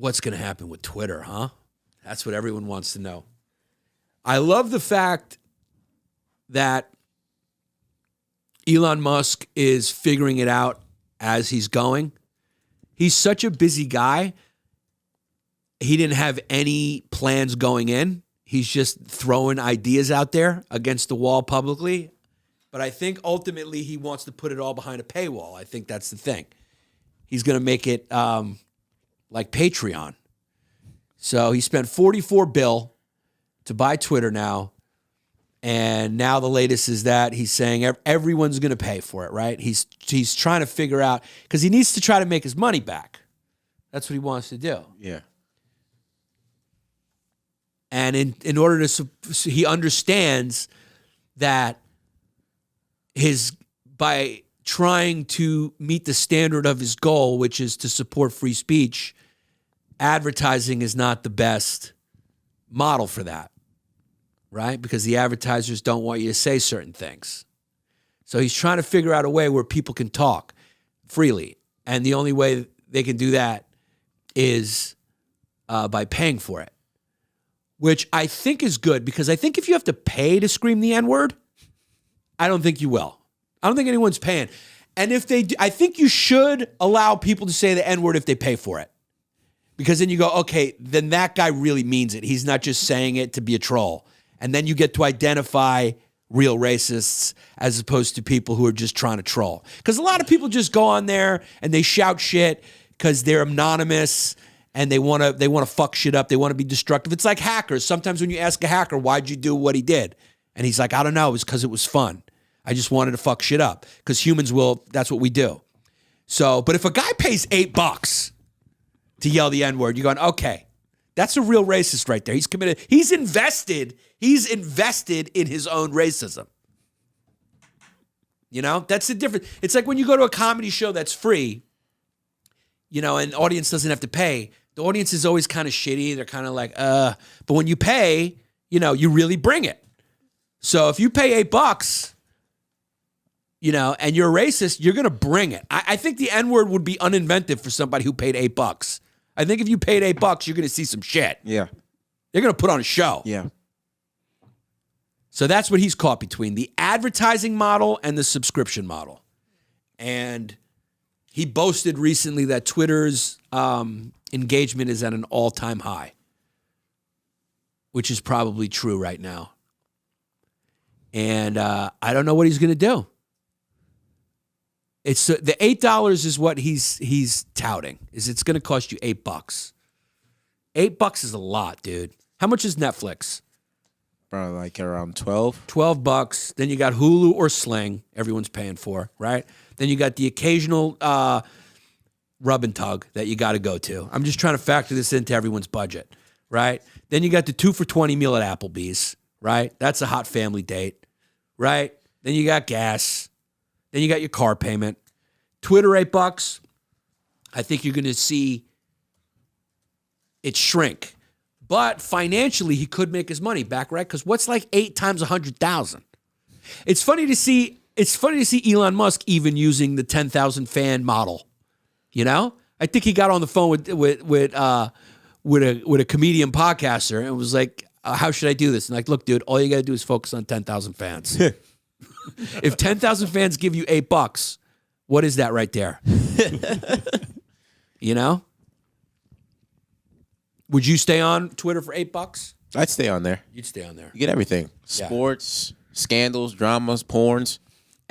what's going to happen with Twitter, huh? That's what everyone wants to know. I love the fact that Elon Musk is figuring it out as he's going. He's such a busy guy. He didn't have any plans going in. He's just throwing ideas out there against the wall publicly. But I think ultimately he wants to put it all behind a paywall. I think that's the thing. He's going to make it like Patreon. So he spent $44 billion to buy Twitter now. And now the latest is that he's saying everyone's going to pay for it, right? He's trying to figure out, because he needs to try to make his money back. That's what he wants to do. Yeah. And in order to, he understands that by trying to meet the standard of his goal, which is to support free speech, advertising is not the best model for that. Right? Because the advertisers don't want you to say certain things. So he's trying to figure out a way where people can talk freely. And the only way they can do that is by paying for it, which I think is good, because I think if you have to pay to scream the N-word, I don't think you will. I don't think anyone's paying. And if they do, I think you should allow people to say the N-word if they pay for it. Because then you go, okay, then that guy really means it. He's not just saying it to be a troll. And then you get to identify real racists as opposed to people who are just trying to troll. Because a lot of people just go on there and they shout shit because they're anonymous and they want to fuck shit up. They want to be destructive. It's like hackers. Sometimes when you ask a hacker, why'd you do what he did? And he's like, I don't know. It was because it was fun. I just wanted to fuck shit up. Because humans will, that's what we do. So, but if a guy pays $8 to yell the N-word, you're going, okay, that's a real racist right there. He's committed. He's invested in his own racism. You know, that's the difference. It's like when you go to a comedy show that's free, you know, and the audience doesn't have to pay. The audience is always kind of shitty. They're kind of like, But when you pay, you know, you really bring it. So if you pay $8, you know, and you're a racist, you're going to bring it. I think the N-word would be uninventive for somebody who paid $8. I think if you paid $8, you're going to see some shit. Yeah. They're going to put on a show. Yeah. So that's what he's caught between, the advertising model and the subscription model. And he boasted recently that Twitter's engagement is at an all-time high, which is probably true right now. And I don't know what he's going to do. It's the $8 is what he's touting. Is it's going to cost you $8. $8 is a lot, dude. How much is Netflix? Probably like around 12. $12. Then you got Hulu or Sling. Everyone's paying for, right? Then you got the occasional rub and tug that you got to go to. I'm just trying to factor this into everyone's budget, right? Then you got the 2 for $20 meal at Applebee's, right? That's a hot family date, right? Then you got gas. Then you got your car payment. Twitter, $8. I think you're going to see it shrink. But financially, he could make his money back, right? Because what's like 8 times 100,000? It's funny to see Elon Musk even using the 10,000 fan model. You know, I think he got on the phone with a comedian podcaster and was like, "How should I do this?" And like, look, dude, all you got to do is focus on 10,000 fans. If 10,000 fans give you $8, what is that right there? You know? Would you stay on Twitter for $8? I'd stay on there. You'd stay on there. You get everything. Sports, scandals, dramas, porns.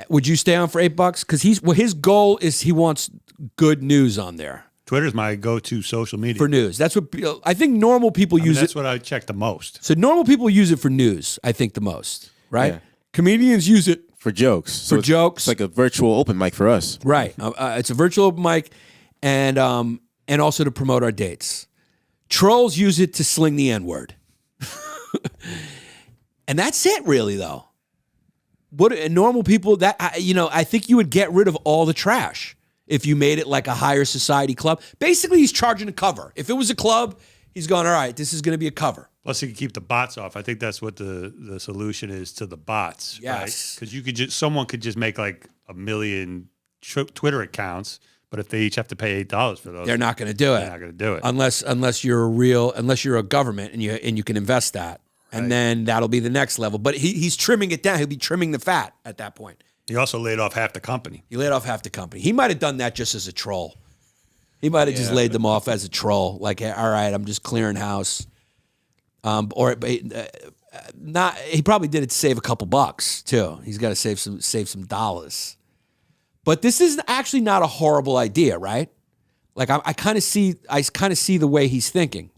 Would you stay on for $8? Because his goal is he wants good news on there. Twitter's my go-to social media. For news. That's what I think normal people use That's what I check the most. So normal people use it for news, I think, the most, right? Yeah. Comedians use it for jokes. So jokes. It's like a virtual open mic for us. Right. It's a virtual open mic and also to promote our dates. Trolls use it to sling the N-word. And that's it, really, though. Normal people, I think you would get rid of all the trash if you made it like a higher society club. Basically, he's charging a cover. If it was a club, he's going, all right, this is going to be a cover. Plus, you can keep the bots off. I think that's what the solution is to the bots, yes. Right? Because someone could just make like 1 million Twitter accounts, But if they each have to pay $8 for those, They're not going to do it. they're not going to do it. Unless you're a government and you can invest that. And then that'll be the next level. But he's trimming it down. He'll be trimming the fat at that point. He also laid off half the company. He laid off half the company. He might have done that just as a troll. He might have just laid them off as a troll. Like, all right, I'm just clearing house. He probably did it to save a couple bucks too. He's got to save some dollars. But this is actually not a horrible idea, right? Like I kind of see the way he's thinking.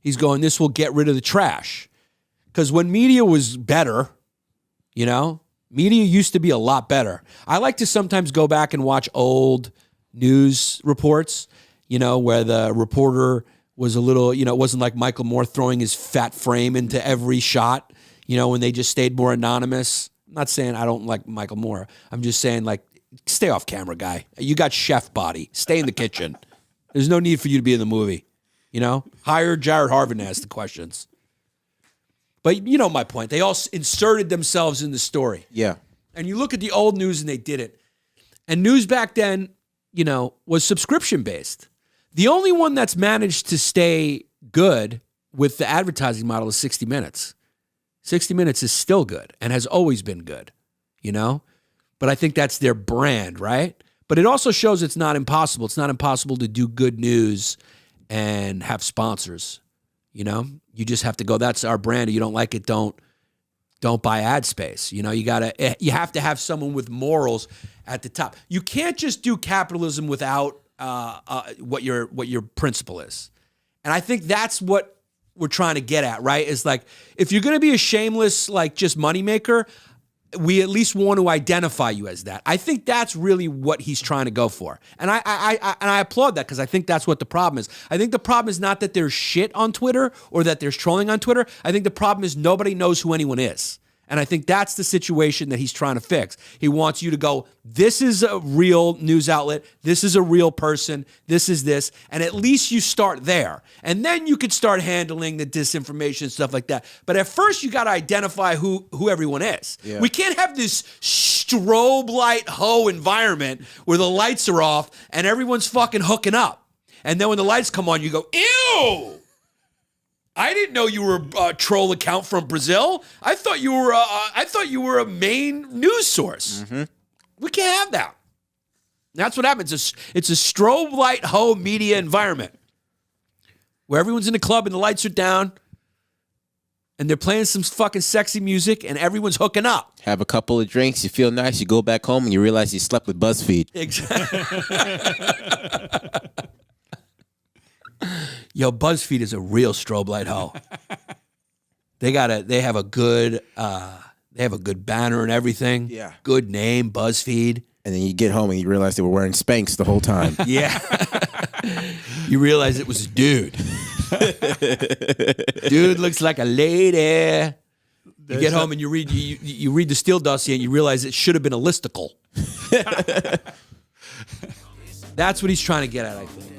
He's going, this will get rid of the trash. Because when media was better, media used to be a lot better. I like to sometimes go back and watch old news reports, where the reporter was a little, it wasn't like Michael Moore throwing his fat frame into every shot, when they just stayed more anonymous. I'm not saying I don't like Michael Moore. I'm just saying, like, stay off camera, guy. You got chef body. Stay in the kitchen. There's no need for you to be in the movie. Hire Jared Harvin to ask the questions. But you know my point. They all inserted themselves in the story. Yeah. And you look at the old news and they did it. And news back then, was subscription-based. The only one that's managed to stay good with the advertising model is 60 Minutes. 60 Minutes is still good and has always been good, But I think that's their brand, right? But it also shows it's not impossible. It's not impossible to do good news and have sponsors, You just have to go, that's our brand. If you don't like it, don't buy ad space. You have to have someone with morals at the top. You can't just do capitalism without what your principle is. And I think that's what we're trying to get at, right? Is like, if you're going to be a shameless, like, just moneymaker, we at least want to identify you as that. I think that's really what he's trying to go for. And I applaud that, because I think that's what the problem is. I think the problem is not that there's shit on Twitter or that there's trolling on Twitter. I think the problem is nobody knows who anyone is. And I think that's the situation that he's trying to fix. He wants you to go, this is a real news outlet. This is a real person. This is this. And at least you start there. And then you could start handling the disinformation and stuff like that. But at first, you got to identify who everyone is. Yeah. We can't have this strobe light hoe environment where the lights are off and everyone's fucking hooking up. And then when the lights come on, you go, ew! I didn't know you were a troll account from Brazil. I thought you were a main news source. Mm-hmm. We can't have that. That's what happens. It's a strobe light hoe media environment where everyone's in the club and the lights are down and they're playing some fucking sexy music and everyone's hooking up. Have a couple of drinks, you feel nice, you go back home and you realize you slept with BuzzFeed. Exactly. Yo, BuzzFeed is a real strobe light hoe. They have a good banner and everything. Yeah. Good name, BuzzFeed. And then you get home and you realize they were wearing Spanx the whole time. Yeah. You realize it was a dude. Dude looks like a lady. You get home and you read the Steele dossier and you realize it should have been a listicle. That's what he's trying to get at, I think.